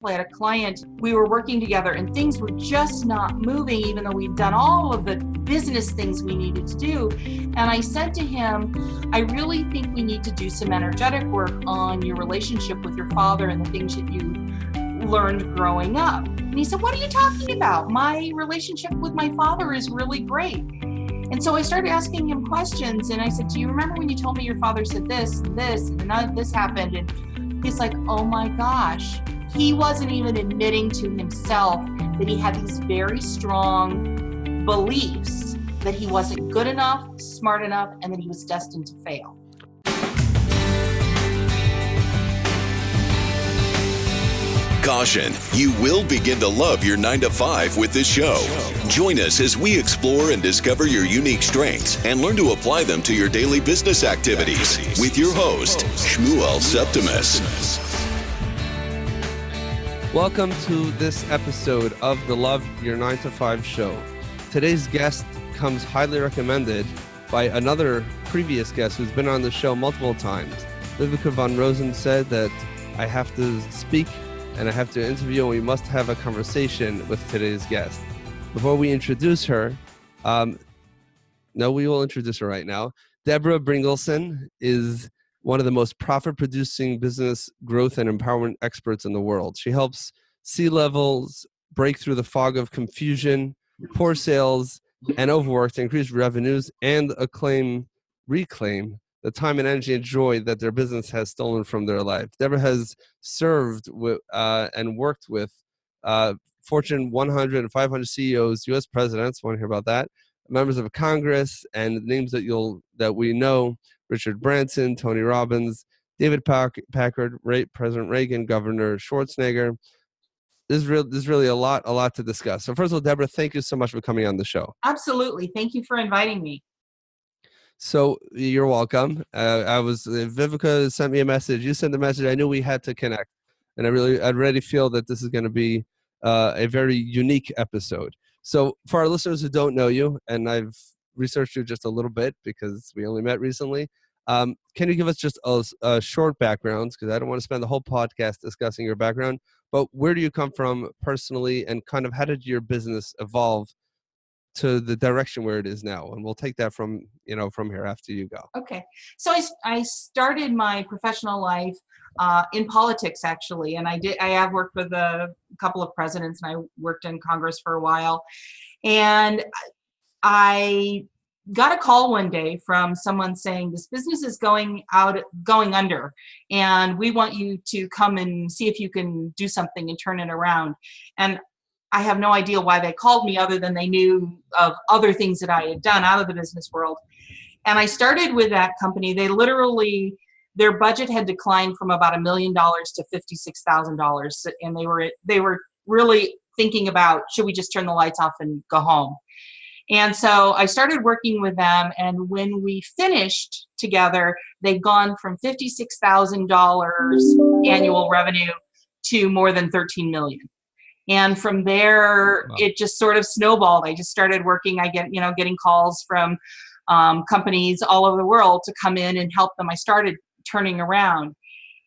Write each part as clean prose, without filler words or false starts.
I had a client, we were working together and things were just not moving, even though we'd done all of the business things we needed to do. And I said to him, I really think we need to do some energetic work on your relationship with your father and the things that you learned growing up. And he said, what are you talking about? My relationship with my father is really great. And so I started asking him questions, and I said, do you remember when you told me your father said this and this and this happened? And he's like, oh my gosh. He wasn't even admitting to himself that he had these very strong beliefs that he wasn't good enough, smart enough, and that he was destined to fail. Caution, you will begin to love your 9-to-5 with this show. Join us as we explore and discover your unique strengths and learn to apply them to your daily business activities with your host, Shmuel Septimus. Welcome to this episode of the Love Your 9-to-5 show. Today's guest comes highly recommended by another previous guest who's been on the show multiple times. Vivica von Rosen said that I have to speak and I have to interview, and we must have a conversation with today's guest. Before we introduce her, we will introduce her right now. Deberah Bringelson is one of the most profit-producing business growth and empowerment experts in the world. She helps C-levels break through the fog of confusion, poor sales, and overwork to increase revenues and reclaim the time and energy and joy that their business has stolen from their life. Deberah has served with and worked with Fortune 100 and 500 CEOs, U.S. presidents, want to hear about that, members of Congress, and names that we know: Richard Branson, Tony Robbins, David Packard, President Reagan, Governor Schwarzenegger. There's really a lot to discuss. So first of all, Deberah, thank you so much for coming on the show. Absolutely. Thank you for inviting me. So you're welcome. Vivica sent me a message. You sent the message. I knew we had to connect. And I really feel that this is going to be a very unique episode. So for our listeners who don't know you, and I've researched you just a little bit because we only met recently, can you give us just a short background? Because I don't want to spend the whole podcast discussing your background, but where do you come from personally, and kind of how did your business evolve to the direction where it is now? And we'll take that from here after you go. Okay. So I started my professional life in politics, actually. And I have worked with a couple of presidents, and I worked in Congress for a while. And I got a call one day from someone saying, this business is going under, and we want you to come and see if you can do something and turn it around. And I have no idea why they called me, other than they knew of other things that I had done out of the business world. And I started with that company. They literally, their budget had declined from about $1 million to $56,000. And they were really thinking about, should we just turn the lights off and go home? And so I started working with them. And when we finished together, they'd gone from $56,000 annual revenue to more than $13 million. And from there, wow, it just sort of snowballed. I just started working. I getting calls from companies all over the world to come in and help them. I started turning around.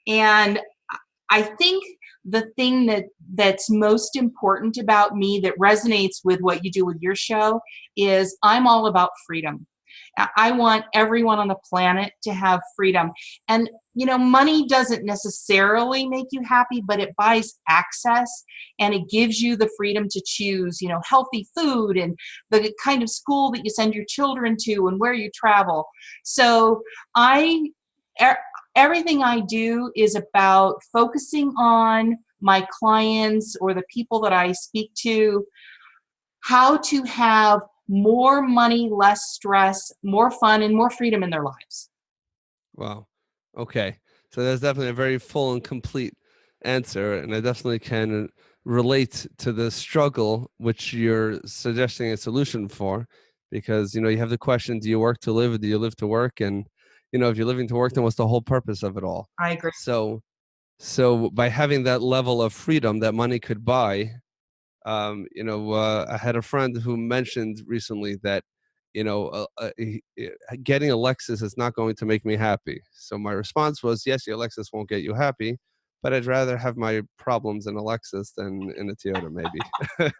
And I think the thing that's most important about me, that resonates with what you do with your show, is I'm all about freedom. I want everyone on the planet to have freedom. And, money doesn't necessarily make you happy, but it buys access, and it gives you the freedom to choose, healthy food and the kind of school that you send your children to and where you travel. So everything I do is about focusing on my clients or the people that I speak to, how to have more money, less stress, more fun, and more freedom in their lives. Wow. Okay. So that's definitely a very full and complete answer. And I definitely can relate to the struggle which you're suggesting a solution for, because, you have the question, do you work to live or do you live to work? And, if you're living to work, then what's the whole purpose of it all? I agree. So by having that level of freedom that money could buy, I had a friend who mentioned recently that, getting a Lexus is not going to make me happy. So my response was, yes, your Lexus won't get you happy, but I'd rather have my problems in a Lexus than in a Toyota, maybe.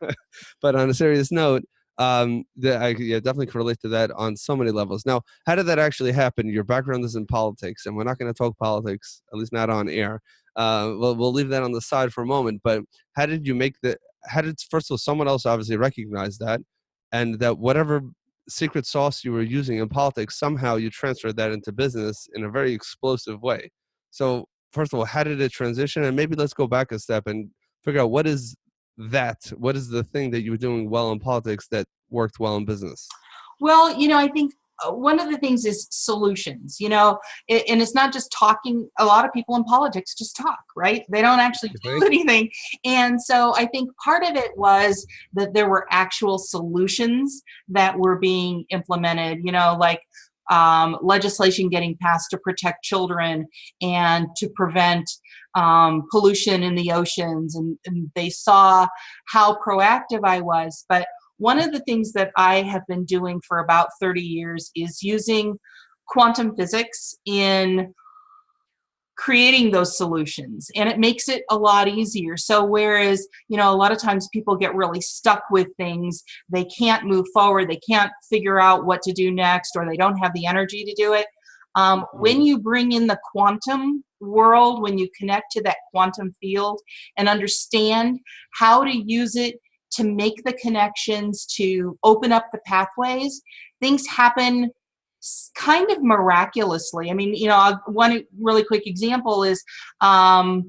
But on a serious note, I definitely can relate to that on so many levels. Now, how did that actually happen? Your background is in politics, and we're not going to talk politics, at least not on air. We'll leave that on the side for a moment. But how did you make the? How did, first of all, someone else obviously recognize that, and that whatever secret sauce you were using in politics, somehow you transferred that into business in a very explosive way. So, first of all, how did it transition? And maybe let's go back a step and figure out what is the thing that you were doing well in politics that worked well in business? Well, I think one of the things is solutions, and it's not just talking. A lot of people in politics just talk, right? They don't actually do anything. And so I think part of it was that there were actual solutions that were being implemented, like legislation getting passed to protect children and to prevent pollution in the oceans. And they saw how proactive I was. But one of the things that I have been doing for about 30 years is using quantum physics in creating those solutions, and it makes it a lot easier. So whereas, a lot of times people get really stuck with things, they can't move forward, they can't figure out what to do next, or they don't have the energy to do it. When you bring in the quantum world, when you connect to that quantum field and understand how to use it to make the connections, to open up the pathways, things happen kind of miraculously. I mean, one really quick example is I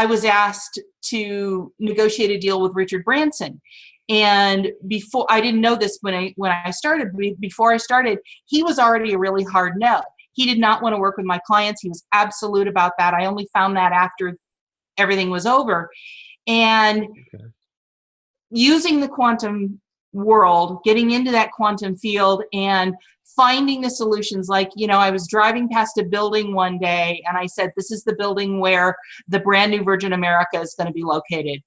was asked to negotiate a deal with Richard Branson. And before, I didn't know this when I started, before I started, he was already a really hard no. He did not want to work with my clients. He was absolute about that. I only found that after everything was over. And using the quantum world, getting into that quantum field and finding the solutions. Like, I was driving past a building one day and I said, this is the building where the brand new Virgin America is going to be located.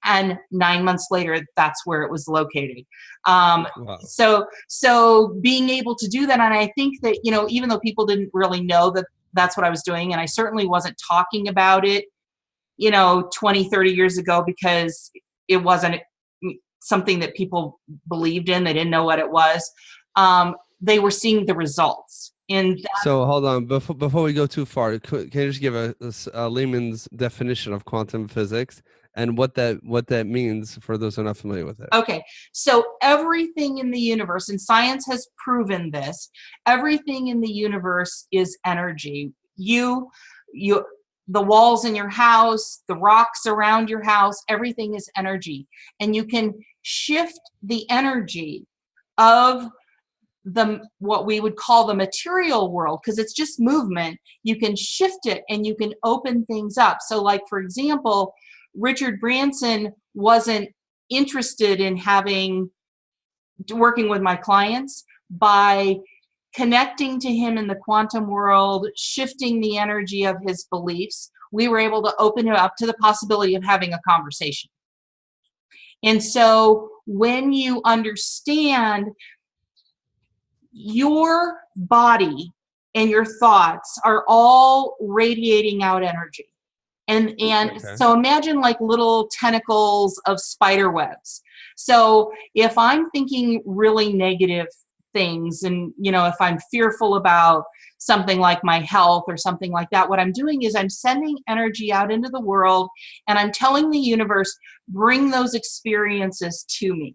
And 9 months later, that's where it was located. Wow. So being able to do that, and I think that, even though people didn't really know that that's what I was doing, and I certainly wasn't talking about it, 20, 30 years ago, because it wasn't something that people believed in. They didn't know what it was. They were seeing the results. So hold on, before we go too far, can you just give a layman's definition of quantum physics and what that means for those who are not familiar with it? Okay, so everything in the universe, and science has proven this, everything in the universe is energy. The walls in your house, the rocks around your house, everything is energy. And you can shift the energy of what we would call the material world, because it's just movement. You can shift it and you can open things up. So like, for example, Richard Branson wasn't interested in working with my clients. By connecting to him in the quantum world, shifting the energy of his beliefs, we were able to open him up to the possibility of having a conversation. And so when you understand your body and your thoughts are all radiating out energy. And so imagine like little tentacles of spider webs. So if I'm thinking really negative things, and if I'm fearful about something like my health or something like that, what I'm doing is I'm sending energy out into the world, and I'm telling the universe, bring those experiences to me.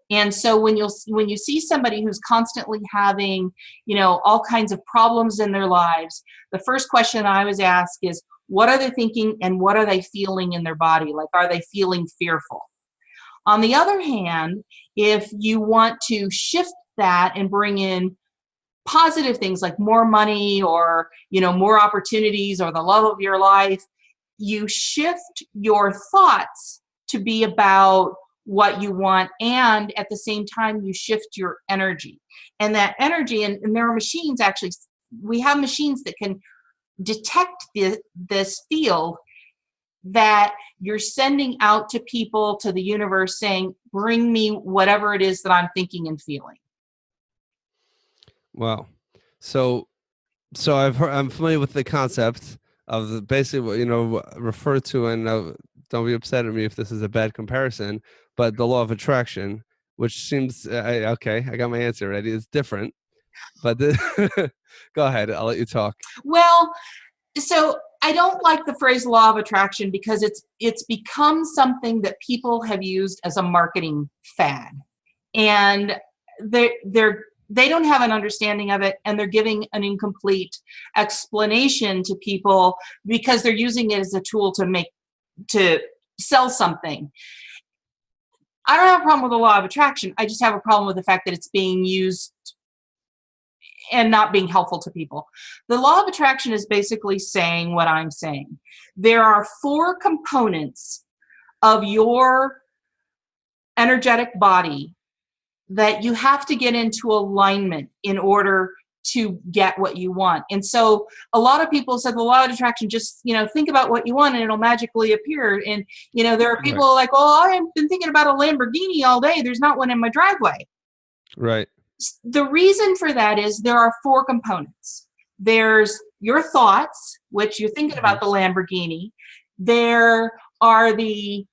And so when you see somebody who's constantly having, all kinds of problems in their lives, the first question I always ask is, what are they thinking and what are they feeling in their body? Like, are they feeling fearful? On the other hand, if you want to shift that and bring in positive things like more money or, more opportunities or the love of your life, you shift your thoughts to be about what you want, and at the same time you shift your energy. And that energy, and there are machines, actually we have machines that can detect this field that you're sending out to people, to the universe, saying, bring me whatever it is that I'm thinking and feeling. Wow. So I'm familiar with the concept. of the basically, refer to, and don't be upset at me if this is a bad comparison, but the law of attraction, which seems, okay, I got my answer ready. It's different, but go ahead. I'll let you talk. Well, so I don't like the phrase law of attraction because it's become something that people have used as a marketing fad, and they don't have an understanding of it, and they're giving an incomplete explanation to people because they're using it as a tool to sell something. I don't have a problem with the law of attraction. I just have a problem with the fact that it's being used and not being helpful to people. The law of attraction is basically saying what I'm saying. There are 4 components of your energetic body that you have to get into alignment in order to get what you want. And so a lot of people said the law of attraction, just, think about what you want and it'll magically appear. And, there are people like, oh, I've been thinking about a Lamborghini all day. There's not one in my driveway. Right. The reason for that is there are 4 components. There's your thoughts, which you're thinking about the Lamborghini. There are the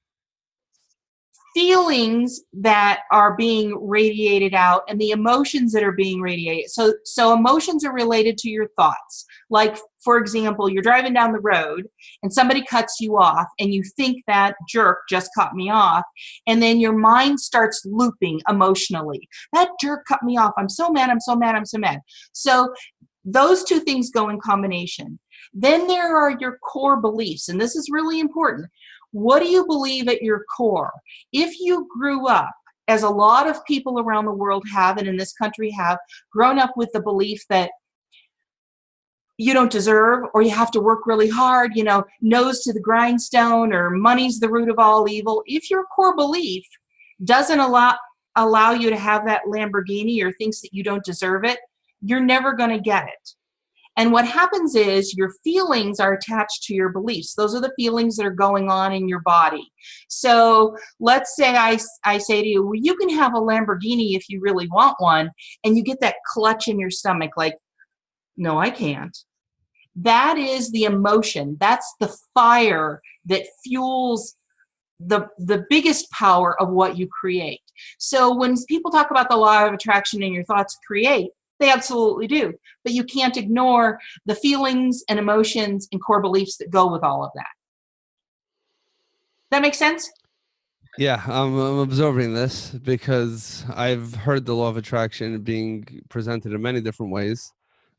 feelings that are being radiated out and the emotions that are being radiated. So emotions are related to your thoughts. Like, for example, you're driving down the road and somebody cuts you off and you think that jerk just cut me off. And then your mind starts looping emotionally. That jerk cut me off. I'm so mad. I'm so mad. I'm so mad. So those 2 things go in combination. Then there are your core beliefs. And this is really important. What do you believe at your core? If you grew up, as a lot of people around the world have, and in this country have, grown up with the belief that you don't deserve, or you have to work really hard, nose to the grindstone, or money's the root of all evil. If your core belief doesn't allow you to have that Lamborghini or thinks that you don't deserve it, you're never going to get it. And what happens is your feelings are attached to your beliefs. Those are the feelings that are going on in your body. So let's say I say to you, well, you can have a Lamborghini if you really want one, and you get that clutch in your stomach like, no, I can't. That is the emotion. That's the fire that fuels the biggest power of what you create. So when people talk about the law of attraction and your thoughts create, they absolutely do. But you can't ignore the feelings and emotions and core beliefs that go with all of that. That make sense? Yeah, I'm absorbing this because I've heard the law of attraction being presented in many different ways.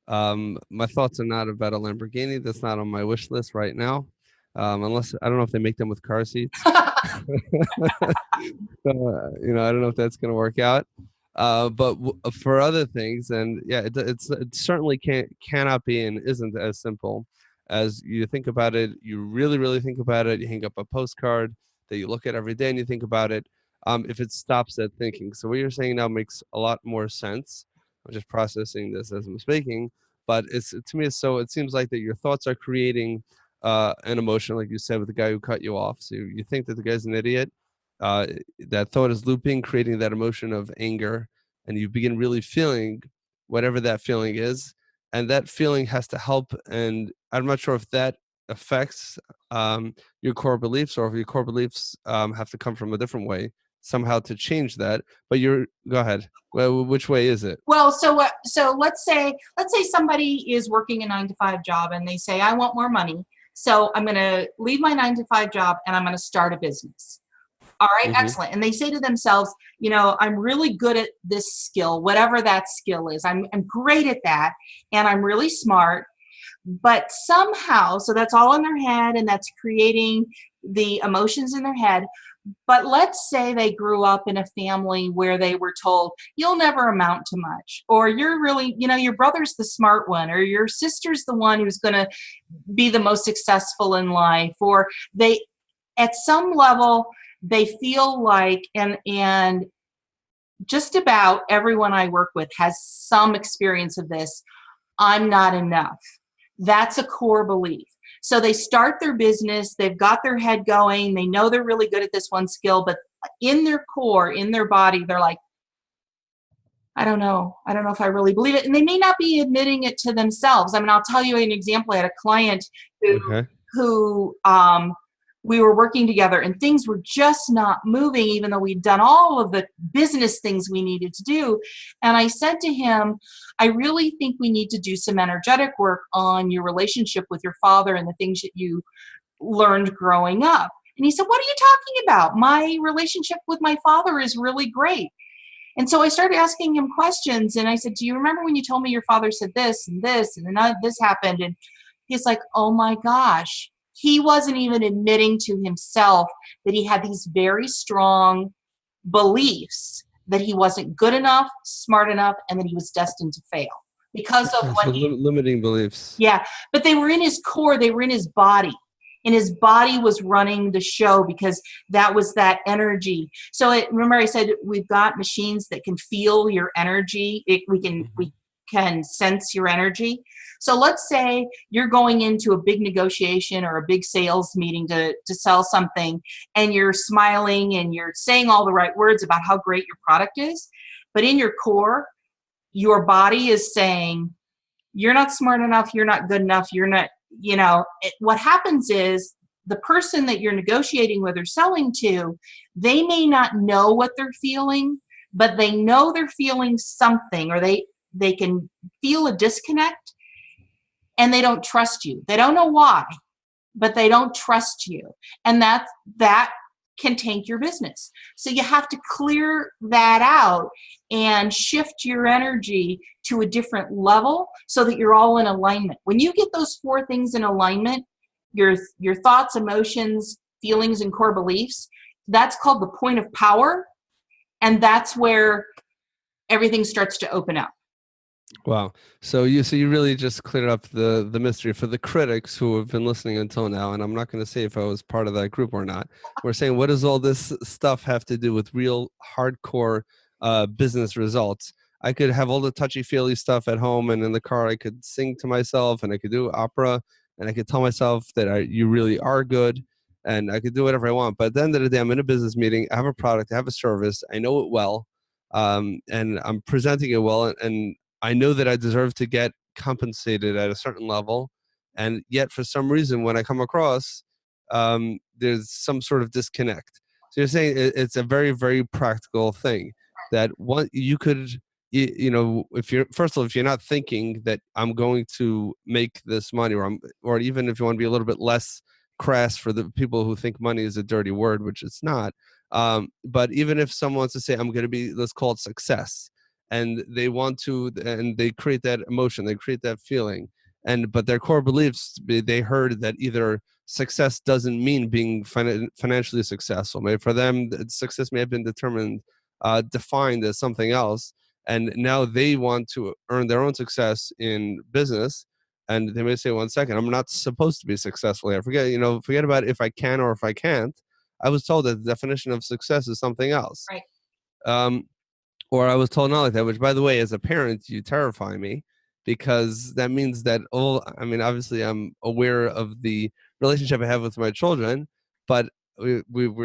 My thoughts are not about a Lamborghini. That's not on my wish list right now. Unless, I don't know if they make them with car seats. I don't know if that's going to work out. But for other things, and yeah, it certainly cannot be and isn't as simple as you think about it. You really, really think about it. You hang up a postcard that you look at every day and you think about it. If it stops at thinking. So what you're saying now makes a lot more sense. I'm just processing this as I'm speaking, but it seems like that your thoughts are creating an emotion, like you said, with the guy who cut you off. So you think that the guy's an idiot. That thought is looping, creating that emotion of anger, and you begin really feeling whatever that feeling is, and that feeling has to help. And I'm not sure if that affects your core beliefs, or if your core beliefs have to come from a different way somehow to change that. But go ahead. Well, which way is it? Well, so let's say somebody is working a 9-to-5 job and they say, I want more money, so I'm going to leave my 9-to-5 job and I'm going to start a business. All right, excellent. And they say to themselves, I'm really good at this skill, whatever that skill is. I'm great at that, and I'm really smart. But somehow, so that's all in their head, and that's creating the emotions in their head. But let's say they grew up in a family where they were told, you'll never amount to much, or you're really, your brother's the smart one, or your sister's the one who's going to be the most successful in life, or they, at some level, they feel like, and just about everyone I work with has some experience of this, I'm not enough. That's a core belief. So they start their business, they've got their head going, they know they're really good at this one skill, but in their core, in their body, they're like, I don't know. I don't know if I really believe it. And they may not be admitting it to themselves. I mean, I'll tell you an example. I had a client Okay. who we were working together and things were just not moving, even though we'd done all of the business things we needed to do. And I said to him, I really think we need to do some energetic work on your relationship with your father and the things that you learned growing up. And he said, what are you talking about? My relationship with my father is really great. And so I started asking him questions, and I said, do you remember when you told me your father said this and this, and then this happened? And he's like, oh my gosh. He wasn't even admitting to himself that he had these very strong beliefs that he wasn't good enough, smart enough, and that he was destined to fail because of Okay, what so limiting beliefs. yeah, but they were in his core, they were in his body. And his body was running the show because that was that energy. So remember I said we've got machines that can feel your energy. We can sense your energy. So let's say you're going into a big negotiation or a big sales meeting to sell something, and you're smiling and you're saying all the right words about how great your product is. But in your core, your body is saying, you're not smart enough, you're not good enough, you're not, what happens is the person that you're negotiating with or selling to, they may not know what they're feeling, but they know they're feeling something, or they can feel a disconnect, and they don't trust you. They don't know why, but they don't trust you. And that can tank your business. So you have to clear that out and shift your energy to a different level so that you're all in alignment. When you get those 4 things in alignment, your thoughts, emotions, feelings, and core beliefs, that's called the point of power. And that's where everything starts to open up. Wow. So you really just cleared up the mystery for the critics who have been listening until now. And I'm not going to say if I was part of that group or not. We're saying, what does all this stuff have to do with real hardcore business results? I could have all the touchy-feely stuff at home, and in the car I could sing to myself, and I could do opera, and I could tell myself that you really are good, and I could do whatever I want. But at the end of the day, I'm in a business meeting. I have a product. I have a service. I know it well, and I'm presenting it well, and I know that I deserve to get compensated at a certain level, and yet for some reason, when I come across, there's some sort of disconnect. So you're saying it's a very, very practical thing that you could, if you're, first of all, if you're not thinking that I'm going to make this money, or even if you want to be a little bit less crass for the people who think money is a dirty word, which it's not. But even if someone wants to say, I'm going to be, let's call it success, and they want to, and they create that emotion, they create that feeling, but their core beliefs, they heard that either success doesn't mean being financially successful. Maybe for them, success may have been defined as something else, and now they want to earn their own success in business, and they may say, 1 second, I'm not supposed to be successful here. Forget about if I can or if I can't. I was told that the definition of success is something else. Right. Or I was told not like that, which, by the way, as a parent, you terrify me, because that means that obviously I'm aware of the relationship I have with my children, but we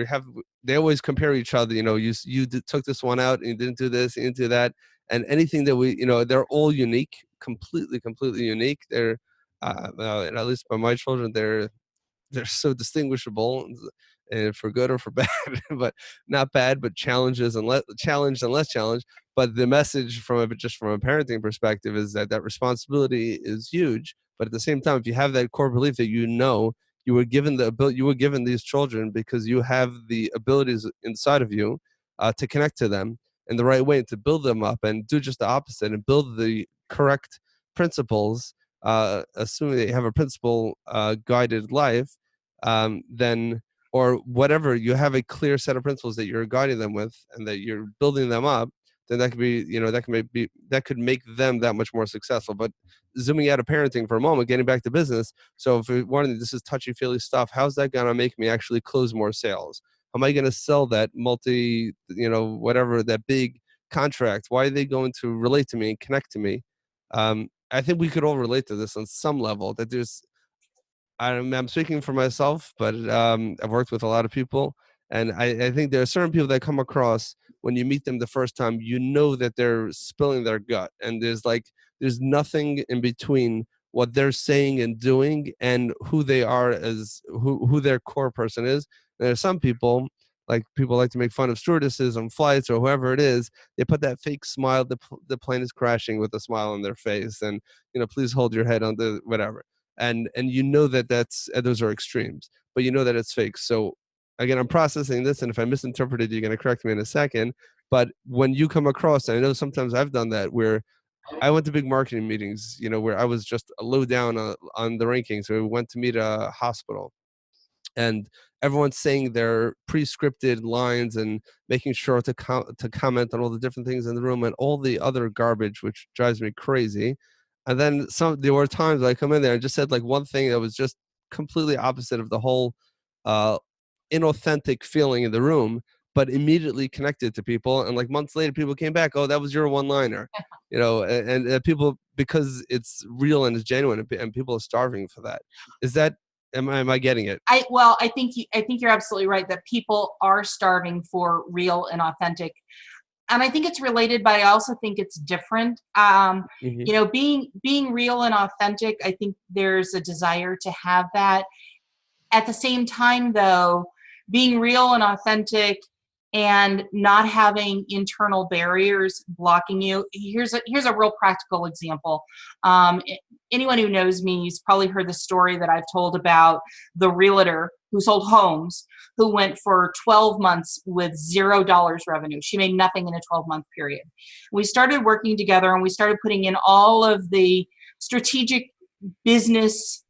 have, they always compare each other. Took this one out and you didn't do this, you didn't do that. And anything that they're all unique, completely unique. They're, at least by my children, they're so distinguishable, for good or for bad, but not bad, but challenged and less challenged. But the message from a parenting perspective is that responsibility is huge. But at the same time, if you have that core belief that you were given these children because you have the abilities inside of you to connect to them in the right way and to build them up, and do just the opposite and build the correct principles, assuming that you have a principle guided life, then, or whatever, you have a clear set of principles that you're guiding them with and that you're building them up, then that could be, that could make them that much more successful. But zooming out of parenting for a moment, getting back to business. So if this is touchy-feely stuff, how's that going to make me actually close more sales? How am I going to sell that whatever, that big contract? Why are they going to relate to me and connect to me? I think we could all relate to this on some level, that I'm speaking for myself, but I've worked with a lot of people, And I think there are certain people that come across when you meet them the first time, you know that they're spilling their gut, and there's nothing in between what they're saying and doing and who they are as who their core person is. And there are some people, like people like to make fun of stewardesses on flights or whoever it is. They put that fake smile. The plane is crashing with a smile on their face, and please hold your head on the whatever. And you know that those are extremes, but you know that it's fake. So again, I'm processing this, and if I misinterpreted, you're going to correct me in a second. But when you come across, and I know sometimes I've done that, where I went to big marketing meetings, where I was just low down on the rankings. So we went to meet a hospital, and everyone's saying their pre-scripted lines and making sure to comment on all the different things in the room and all the other garbage, which drives me crazy. And then there were times I come in there and just said like one thing that was just completely opposite of the whole uh, inauthentic feeling in the room, but immediately connected to people. And like months later, people came back, oh, that was your one-liner, and people, because it's real and it's genuine, and people are starving for that. Is that, am I getting it? I think you're absolutely right that people are starving for real and authentic. And I think it's related, but I also think it's different. Being real and authentic, I think there's a desire to have that. At the same time, though, being real and authentic and not having internal barriers blocking you. Here's a real practical example. Anyone who knows me has probably heard the story that I've told about the realtor who sold homes, who went for 12 months with $0 revenue. She made nothing in a 12-month period. We started working together, and we started putting in all of the strategic business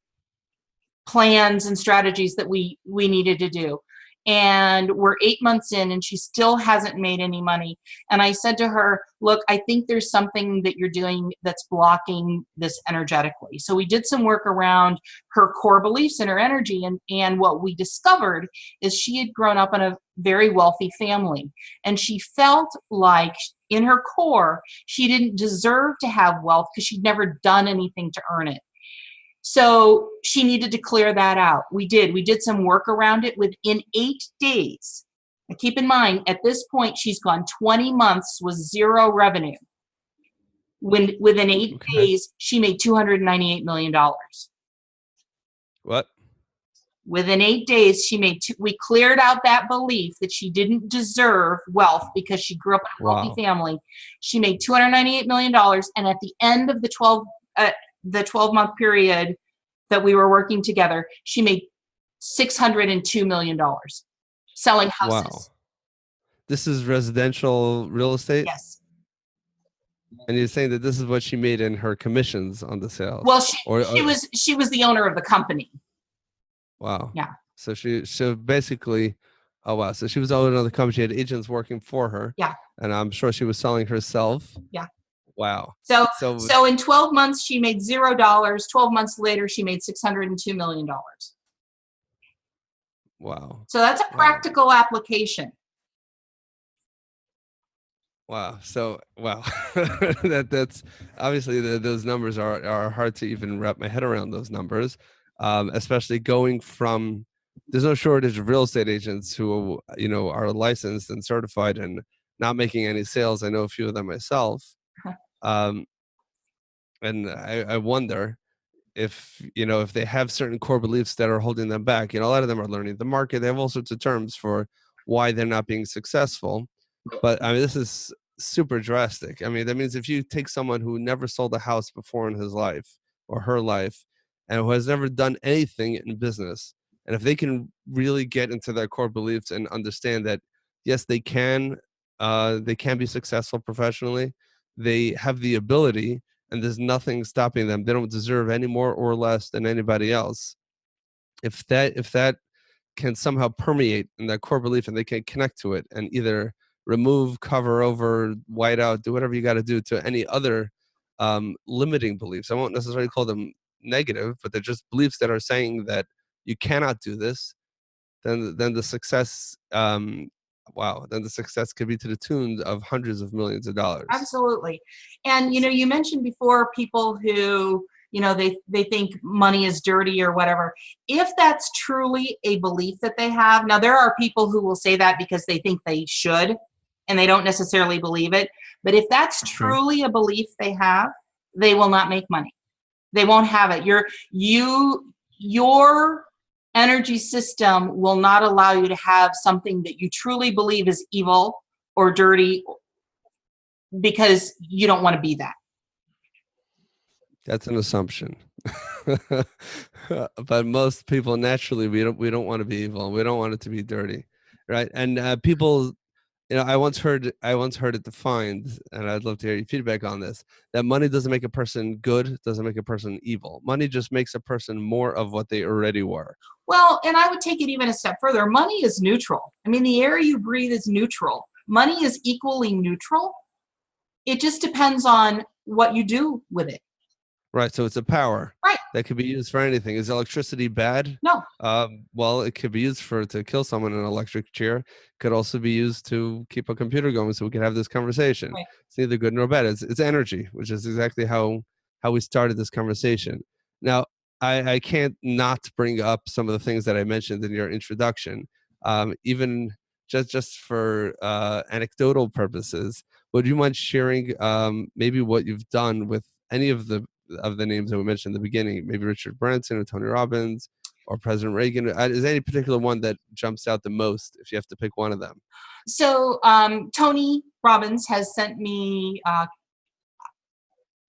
plans and strategies that we needed to do. And we're 8 months in, and she still hasn't made any money. And I said to her, look, I think there's something that you're doing that's blocking this energetically. So we did some work around her core beliefs and her energy. And what we discovered is she had grown up in a very wealthy family. And she felt like in her core, she didn't deserve to have wealth because she'd never done anything to earn it. So she needed to clear that out. We did some work around it within 8 days. Now keep in mind, at this point, she's gone 20 months with zero revenue. Within 8 days, she made $298 million. What? Within 8 days, we cleared out that belief that she didn't deserve wealth because she grew up in a wealthy family. She made $298 million. And at the end of the 12-month period that we were working together, she made $602 million selling houses. Wow. This is residential real estate? Yes. And you're saying that this is what she made in her commissions on the sales? Well, she was the owner of the company. Wow. Yeah. So she basically, oh wow. So she was the owner of the company. She had agents working for her. Yeah. And I'm sure she was selling herself. Yeah. Wow. So in 12 months, she made $0. 12 months later, she made $602 million. Wow. So that's a practical application. Wow. So, wow. that's obviously those numbers are hard to even wrap my head around, those numbers, especially going from, there's no shortage of real estate agents who, are licensed and certified and not making any sales. I know a few of them myself. And I wonder if they have certain core beliefs that are holding them back. A lot of them are learning the market. They have all sorts of terms for why they're not being successful. But I mean, this is super drastic. I mean, that means if you take someone who never sold a house before in his life or her life and who has never done anything in business, and if they can really get into their core beliefs and understand that, yes, they can be successful professionally. They have the ability, and there's nothing stopping them. They don't deserve any more or less than anybody else. If that can somehow permeate in that core belief, and they can connect to it and either remove, cover over, white out, do whatever you got to do to any other limiting beliefs. I won't necessarily call them negative, but they're just beliefs that are saying that you cannot do this. Then the success, then the success could be to the tune of hundreds of millions of dollars. Absolutely. And, you mentioned before people who they think money is dirty or whatever. If that's truly a belief that they have, now there are people who will say that because they think they should and they don't necessarily believe it. But if that's truly a belief they have, they will not make money. They won't have it. Your energy system will not allow you to have something that you truly believe is evil or dirty, because you don't want to be that. That's an assumption. But most people naturally, we don't want to be evil. We don't want it to be dirty, right? And people, I once heard it defined, and I'd love to hear your feedback on this, that money doesn't make a person good, doesn't make a person evil. Money just makes a person more of what they already were. Well, and I would take it even a step further. Money is neutral. I mean, the air you breathe is neutral. Money is equally neutral. It just depends on what you do with it. Right. So it's a power. Right. That could be used for anything. Is electricity bad? No. Well, it could be used to kill someone in an electric chair. Could also be used to keep a computer going so we can have this conversation. Right. It's neither good nor bad. It's energy, which is exactly how we started this conversation. Now, I can't not bring up some of the things that I mentioned in your introduction, even just for anecdotal purposes. Would you mind sharing maybe what you've done with any of the names that we mentioned in the beginning, maybe Richard Branson or Tony Robbins or President Reagan? Is there any particular one that jumps out the most if you have to pick one of them? So Tony Robbins has sent me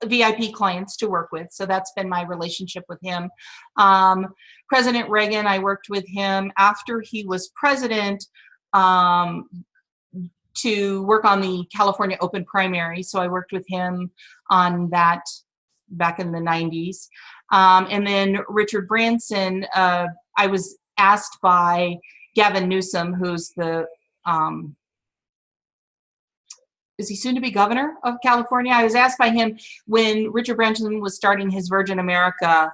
VIP clients to work with. So that's been my relationship with him. President Reagan, I worked with him after he was president to work on the California open primary. So I worked with him on that back in the 90s. And then Richard Branson, I was asked by Gavin Newsom, who's the, is he soon to be governor of California? I was asked by him when Richard Branson was starting his Virgin America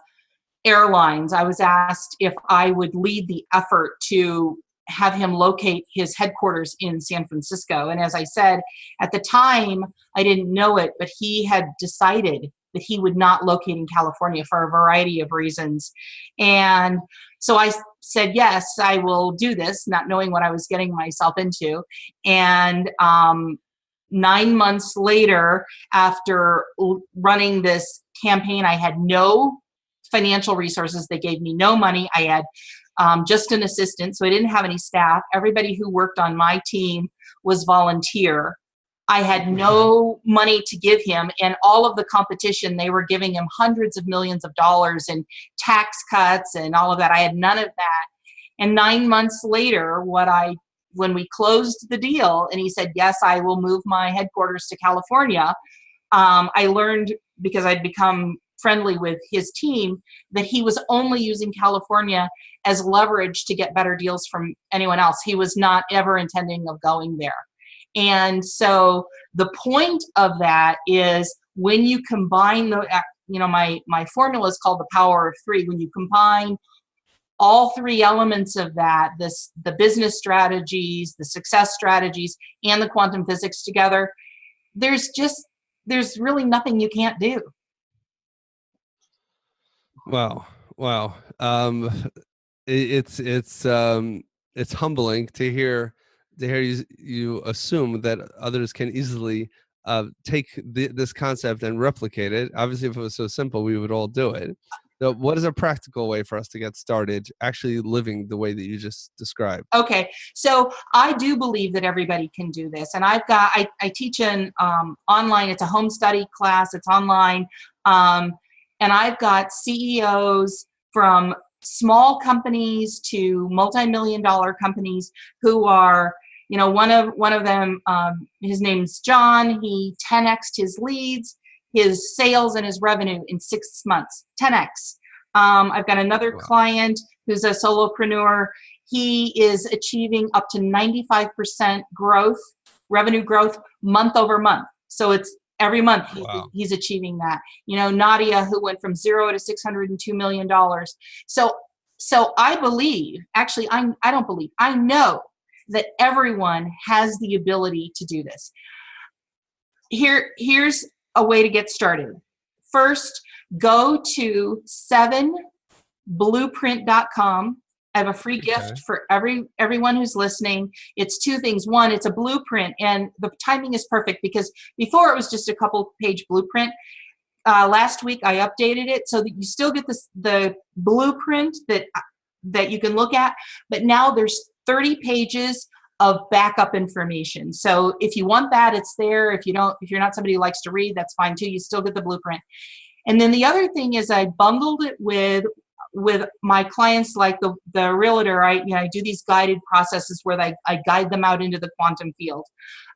Airlines. I was asked if I would lead the effort to have him locate his headquarters in San Francisco. And as I said, at the time, I didn't know it, but he had decided that he would not locate in California for a variety of reasons. And so I said, yes, I will do this, not knowing what I was getting myself into. And 9 months later, after running this campaign, I had no financial resources. They gave me no money. I had just an assistant, so I didn't have any staff. Everybody who worked on my team was volunteer. I had no money to give him, and all of the competition, they were giving him hundreds of millions of dollars in tax cuts and all of that. I had none of that. And 9 months later, when we closed the deal and he said, yes, I will move my headquarters to California, I learned, because I'd become friendly with his team, that he was only using California as leverage to get better deals from anyone else. He was not ever intending of going there. And so the point of that is, when you combine my formula is called the power of three. When you combine all three elements of that, the business strategies, the success strategies, and the quantum physics together, there's really nothing you can't do. Wow. It's humbling to hear you assume that others can easily take this concept and replicate it. Obviously, if it was so simple, we would all do it. So what is a practical way for us to get started actually living the way that you just described? Okay, so I do believe that everybody can do this. And I teach in online, it's a home study class, it's online. And I've got CEOs from small companies to multi-million-dollar companies who are, one of them, his name's John. He 10x'd his leads, his sales, and his revenue in 6 months. 10x. I've got another client who's a solopreneur. He is achieving up to 95% growth, revenue growth, month over month. So it's every month he's achieving that. Nadia, who went from 0 to $602 million. So I believe, actually, I don't believe, I know that everyone has the ability to do this. Here's a way to get started. First, Go to 7blueprint.com. I have a free gift for everyone who's listening. It's two things. One, it's a blueprint, and the timing is perfect because before it was just a couple page blueprint. Last week I updated it so that you still get the blueprint that you can look at, but now there's 30 pages of backup information. So if you want that, it's there. If you're not somebody who likes to read, that's fine too. You still get the blueprint. And then the other thing is I bundled it with my clients, like the realtor. I do these guided processes where I guide them out into the quantum field.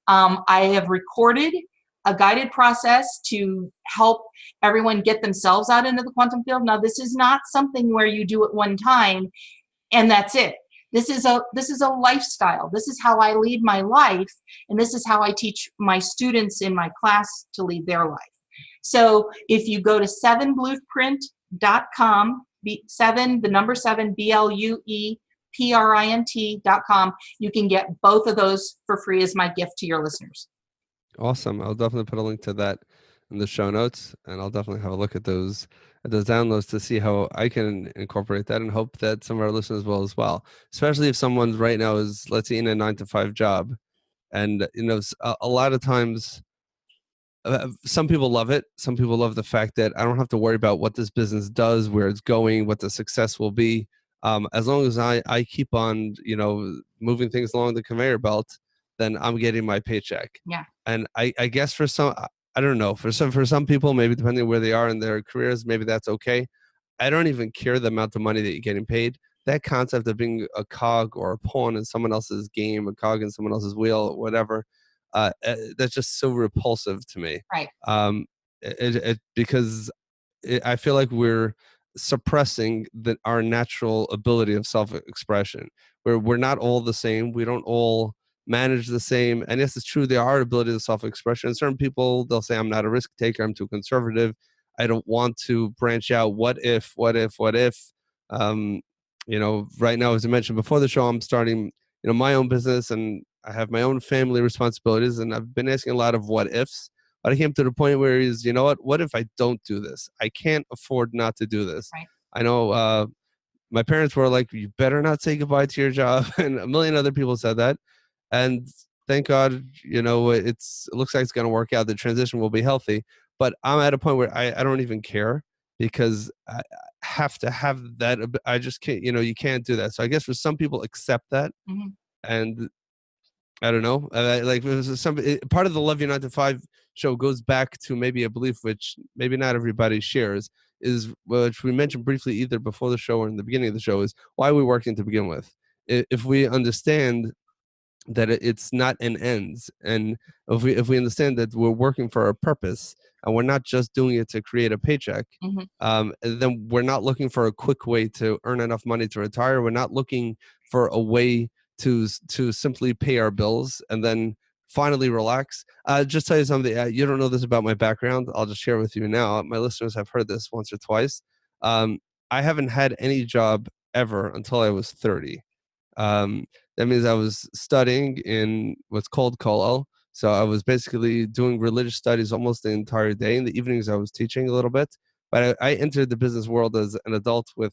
I have recorded a guided process to help everyone get themselves out into the quantum field. Now, this is not something where you do it one time and that's it. This is a lifestyle. This is how I lead my life, and this is how I teach my students in my class to lead their life. So if you go to 7blueprint.com, 7, the number 7, BLUEPRINT.com, you can get both of those for free as my gift to your listeners. Awesome. I'll definitely put a link to that in the show notes, and I'll definitely have a look at those downloads to see how I can incorporate that, and hope that some of our listeners will as well, especially if someone right now is, let's say, in a 9-to-5 job. And, a lot of times, some people love it. Some people love the fact that I don't have to worry about what this business does, where it's going, what the success will be. As long as I keep on, moving things along the conveyor belt, then I'm getting my paycheck. Yeah. And I guess for some, I don't know, for some people, maybe depending on where they are in their careers, maybe that's okay. I don't even care the amount of money that you're getting paid. That concept of being a cog or a pawn in someone else's game, a cog in someone else's wheel, whatever, that's just so repulsive to me. Right. Because I feel like we're suppressing our natural ability of self-expression, where we're not all the same. We don't all manage the same. And yes, it's true, there are abilities of self-expression. And certain people, they'll say, I'm not a risk taker, I'm too conservative, I don't want to branch out. What if? Right now, as I mentioned before the show, I'm starting, my own business, and I have my own family responsibilities, and I've been asking a lot of what ifs. But I came to the point where is, what if I don't do this? I can't afford not to do this. Right. I know my parents were like, you better not say goodbye to your job. And a million other people said that. And thank God, it looks like it's going to work out. The transition will be healthy. But I'm at a point where I don't even care, because I have to have that. I just can't, you can't do that. So I guess for some people accept that. Mm-hmm. And I don't know. Like part of the Love Your 9-to-5 show goes back to maybe a belief which maybe not everybody shares, is which we mentioned briefly either before the show or in the beginning of the show, is why are we working to begin with? If we understand that it's not an ends, and if we understand that we're working for a purpose and we're not just doing it to create a paycheck, mm-hmm. Then we're not looking for a quick way to earn enough money to retire. We're not looking for a way to simply pay our bills and then finally relax. Just tell you something. You don't know this about my background. I'll just share with you now. My listeners have heard this once or twice. I haven't had any job ever until I was 30. That means I was studying in what's called Kollel. So I was basically doing religious studies almost the entire day. In the evenings, I was teaching a little bit. But I entered the business world as an adult with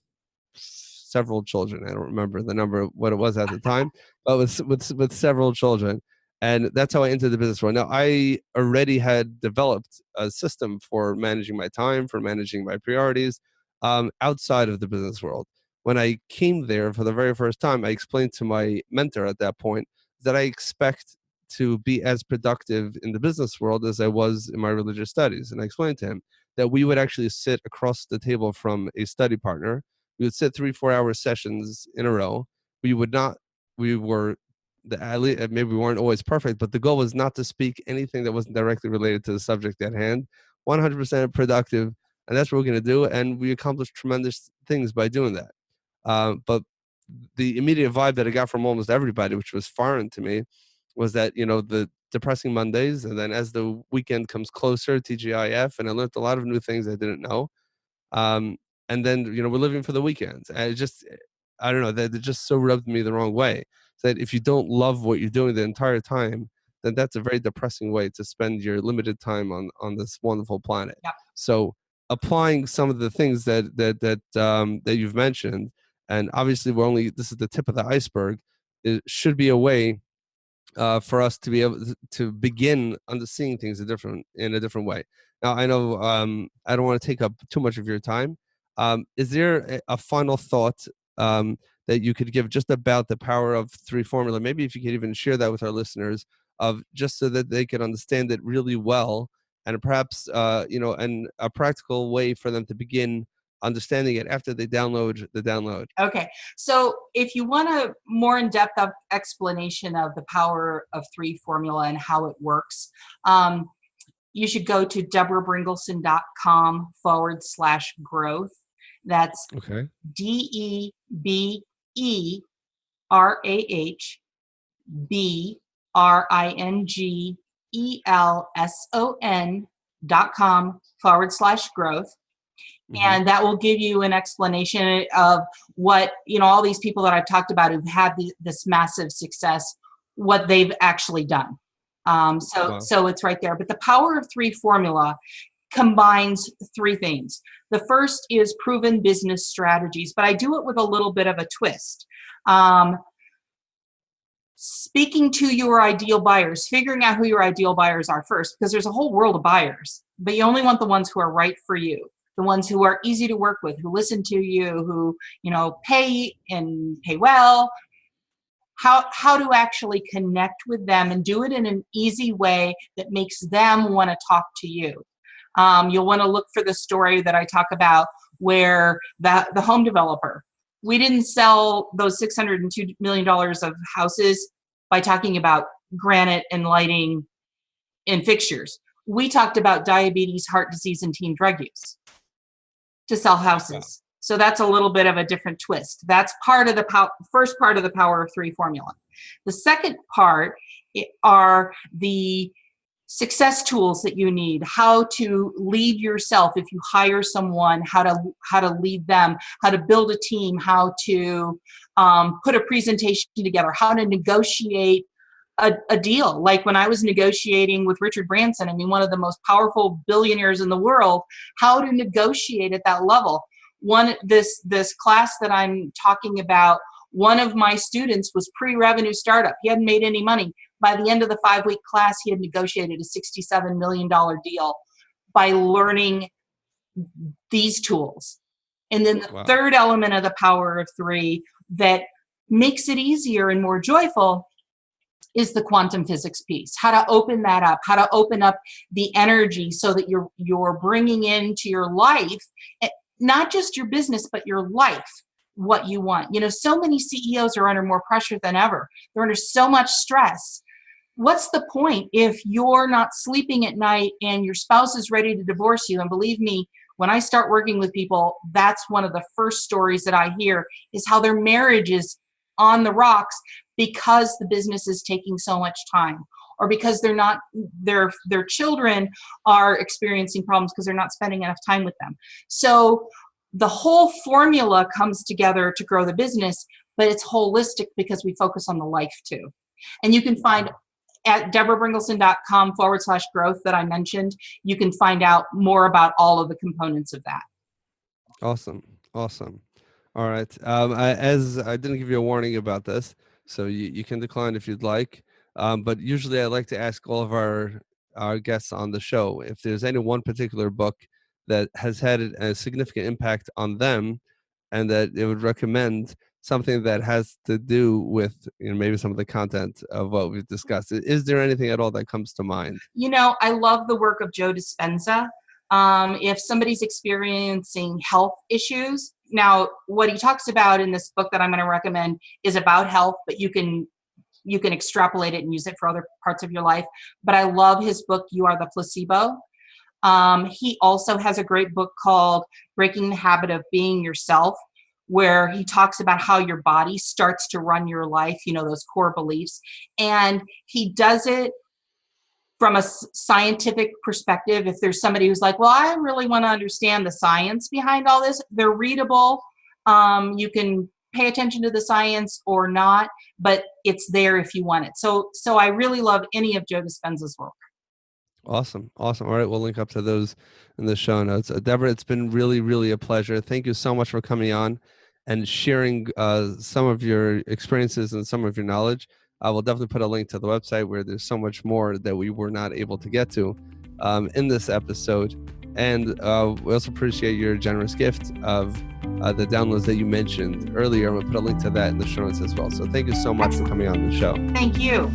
several children. I don't remember the number, what it was at the time, but with several children. And that's how I entered the business world. Now, I already had developed a system for managing my time, for managing my priorities outside of the business world. When I came there for the very first time, I explained to my mentor at that point that I expect to be as productive in the business world as I was in my religious studies. And I explained to him that we would actually sit across the table from a study partner. We would sit 3-4 hour sessions in a row. We were maybe we weren't always perfect, but the goal was not to speak anything that wasn't directly related to the subject at hand. 100% productive. And that's what we're going to do. And we accomplished tremendous things by doing that. But the immediate vibe that I got from almost everybody, which was foreign to me, was that, the depressing Mondays, and then as the weekend comes closer, TGIF, and I learned a lot of new things I didn't know. And then, we're living for the weekends. And I don't know, that it just so rubbed me the wrong way. That if you don't love what you're doing the entire time, then that's a very depressing way to spend your limited time on this wonderful planet. Yeah. So applying some of the things that you've mentioned, and obviously this is the tip of the iceberg. It should be a way for us to be able to begin seeing things in a different way. Now, I know I don't want to take up too much of your time. Is there a final thought that you could give just about the power of three formula? Maybe if you could even share that with our listeners, of just so that they can understand it really well, and perhaps and a practical way for them to begin understanding it after they download the download. Okay, so if you want a more in-depth explanation of the power of three formula and how it works, you should go to deberahbringelson.com/growth. That's Okay. DeberahBringelson.com/growth. And that will give you an explanation of what, all these people that I've talked about who've had this massive success, what they've actually done. Wow. So it's right there. But the power of three formula combines three things. The first is proven business strategies, but I do it with a little bit of a twist. Speaking to your ideal buyers, figuring out who your ideal buyers are first, because there's a whole world of buyers, but you only want the ones who are right for you. The ones who are easy to work with, who listen to you, who, pay and pay well. How to actually connect with them and do it in an easy way that makes them want to talk to you. You'll want to look for the story that I talk about where the home developer, we didn't sell those $602 million of houses by talking about granite and lighting and fixtures. We talked about diabetes, heart disease, and teen drug use to sell houses. Wow. So that's a little bit of a different twist. That's part of the first part of the power of three formula. The second part are the success tools that you need, how to lead yourself if you hire someone, how to lead them, how to build a team, how to put a presentation together, how to negotiate a deal. Like when I was negotiating with Richard Branson, one of the most powerful billionaires in the world, how to negotiate at that level. This class that I'm talking about, one of my students was pre-revenue startup. He hadn't made any money. By the end of the 5-week class, he had negotiated a $67 million deal by learning these tools. And then the third element of the power of three that makes it easier and more joyful is the quantum physics piece. How to open that up, how to open up the energy so that you're bringing into your life, not just your business, but your life, what you want. So many CEOs are under more pressure than ever. They're under so much stress. What's the point if you're not sleeping at night and your spouse is ready to divorce you? And believe me, when I start working with people, that's one of the first stories that I hear, is how their marriage is on the rocks because the business is taking so much time, or because their children are experiencing problems because they're not spending enough time with them. So the whole formula comes together to grow the business, but it's holistic because we focus on the life too. And you can find at DeberahBringelson.com/growth that I mentioned, you can find out more about all of the components of that. Awesome. All right. As I didn't give you a warning about this, so you can decline if you'd like. But usually I like to ask all of our guests on the show if there's any one particular book that has had a significant impact on them, and that they would recommend something that has to do with maybe some of the content of what we've discussed. Is there anything at all that comes to mind? I love the work of Joe Dispenza. If somebody's experiencing health issues, now what he talks about in this book that I'm going to recommend is about health, but you can extrapolate it and use it for other parts of your life. But I love his book, You Are the Placebo. He also has a great book called Breaking the Habit of Being Yourself, where he talks about how your body starts to run your life, those core beliefs. And he does it from a scientific perspective. If there's somebody who's like, well, I really want to understand the science behind all this, they're readable. You can pay attention to the science or not, but it's there if you want it. So I really love any of Joe Dispenza's work. Awesome. All right, we'll link up to those in the show notes. Deborah, it's been really, really a pleasure. Thank you so much for coming on and sharing some of your experiences and some of your knowledge. I will definitely put a link to the website where there's so much more that we were not able to get to in this episode. And we also appreciate your generous gift of the downloads that you mentioned earlier. I'm going to put a link to that in the show notes as well. So thank you so much for coming on the show. Thank you.